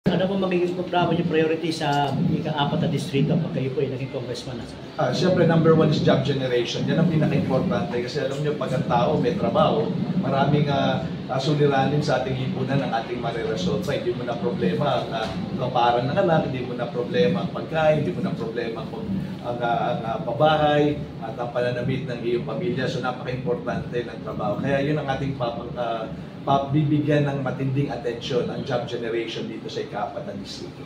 Ano po magiging programa niyo priority sa ika-4 na distrito pag kayo po ay naging congressman na? Siyempre, number one is job generation. Yan ang pinaka-importante kasi alam niyo, pag ang tao may trabaho, maraming suliranin sa ating lipunan ng ating mareresolve. Hindi mo na problema ang kaparan ng anak, hindi mo na problema ang pagkain, hindi mo na problema ang pabahay at ang pananamit ng iyong pamilya. So napaka-importante ng trabaho. Kaya yun ang ating bibigyan ng matinding atensyon ang job generation dito sa ika-4 na distrito.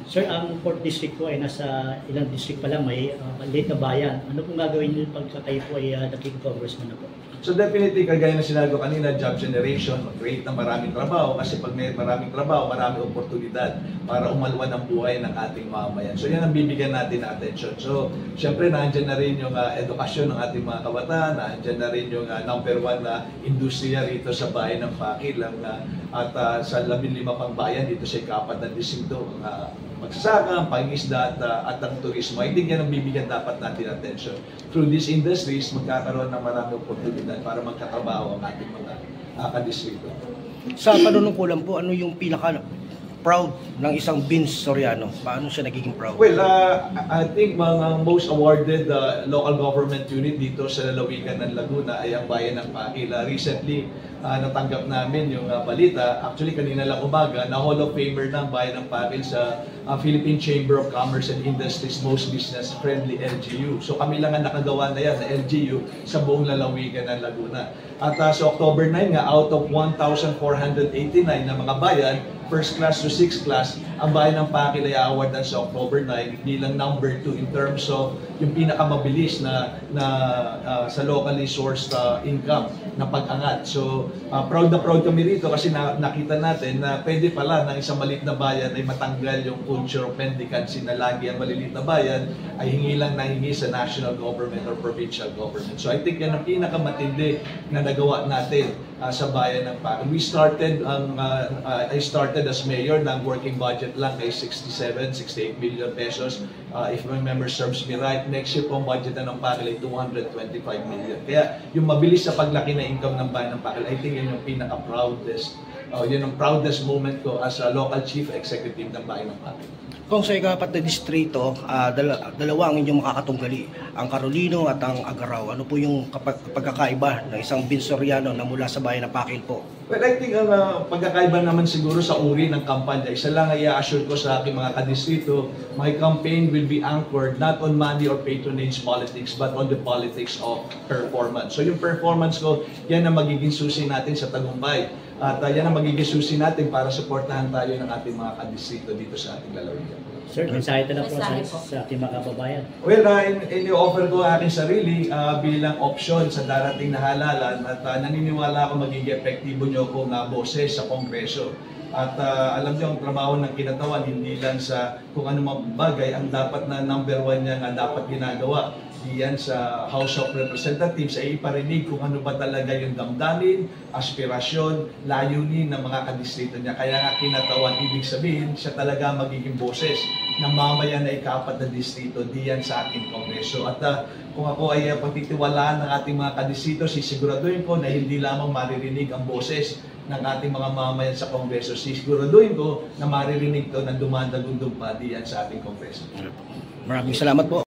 Sir, ang 4th district po ay nasa ilang district pa lang, may late na bayan. Ano pong gagawin niyo pag kayo po ay naging congressman na po? So definitely, kagaya na sinabi ko kanina, job generation, mag-create ng maraming trabaho kasi pag may maraming trabaho, maraming oportunidad para umalwan ang buhay ng ating mamamayan. So yan ang bibigyan natin ng atensyon. So syempre, nandiyan na rin yung edukasyon ng ating mga kabataan, nandiyan na rin yung number one na industriya rito sa bayan ng Pakil at sa 15 pang bayan dito sa ika-4 na distrito, magsasaka, pangingisda at ang turismo. I think yan ang bibigyan dapat natin attention. Through these industries, magkakaroon ng maraming oportunidad para magkatrabaho ang ating mga kadistrito. Sa panunungkulan po, ano yung pinaka-proud ng isang Vince Soriano? Paano siya nagiging proud? Well, I think mga most awarded local government unit dito sa lalawigan ng Laguna ay ang bayan ng Pakil. Recently, natanggap namin yung balita. Actually, kanina lang umaga, na Hall of Famer ng bayan ng Pakil sa Philippine Chamber of Commerce and Industries Most Business-Friendly LGU. So kami lang ang nakagawa na yan na LGU sa buong lalawigan ng Laguna. At sa October 9 nga, out of 1,489 na mga bayan, first class to 6th class, ang bayan ng Pakil ay awardan sa October 9 bilang number 2 in terms of yung pinakamabilis na sa locally sourced income na pag-angat. So proud na proud kami rito kasi nakita natin na pwede pala ng isang maliit na bayan ay matanggal yung culture of mendicancy na lagi ang maliliit na bayan ay hingi lang na hingi sa national government or provincial government. So I think yan ang pinakamatindi na nagawa natin sa bayan ng Pakil. I started as mayor ng working budget lang ay 68 million pesos. If my memory serves me right, next year po ang budget ng Pakil ay 225 million. Kaya yung mabilis sa paglaki na income ng bayan ng Pakil, I think yun yung pinaka-proudest, yun ang proudest moment ko as a local chief executive ng bayan ng Pakil. Kung sa ika-4 na distrito, dalawa ang inyong makakatunggali, ang Carolino at ang Agaraw. Ano po yung pagkakaiba ng isang Vince Soriano na mula sa bayan ng Pakil po? Well, I think ang pagkakaiba naman siguro sa uri ng kampanya, isa lang ay i-assure ko sa aking mga kadistrito, my campaign will be anchored not on money or patronage politics, but on the politics of performance. So yung performance ko, yan ang magiging susi natin sa tagumpay. At yan ang magiging susi natin para suportahan tayo ng ating mga kadistrito dito sa ating lalawigan. Sir, mensahe na po sa ating mga kababayan. Well, in-offer ko aking sarili bilang option sa darating na halalan at naniniwala ako magiging epektibo nyo kung boses sa Kongreso. At alam nyo, ang trabaho ng kinatawan, hindi lang sa kung ano mga bagay, ang dapat na number one niya nga dapat ginagawa diyan sa House of Representatives ay iparinig kung ano ba talaga yung damdamin, aspirasyon, layunin ng mga kadistrito niya. Kaya nga kinatawan, ibig sabihin, siya talaga magiging boses ng mamayan na ika-4 na distrito diyan sa ating Kongreso. At kung ako ay pagtitiwalaan ng ating mga kadistrito, sisiguraduhin ko na hindi lamang maririnig ang boses ng ating mga mamayan sa Kongreso. Sisiguraduhin ko na maririnig to ng dumadagundong pa diyan sa ating Kongreso. Maraming salamat po.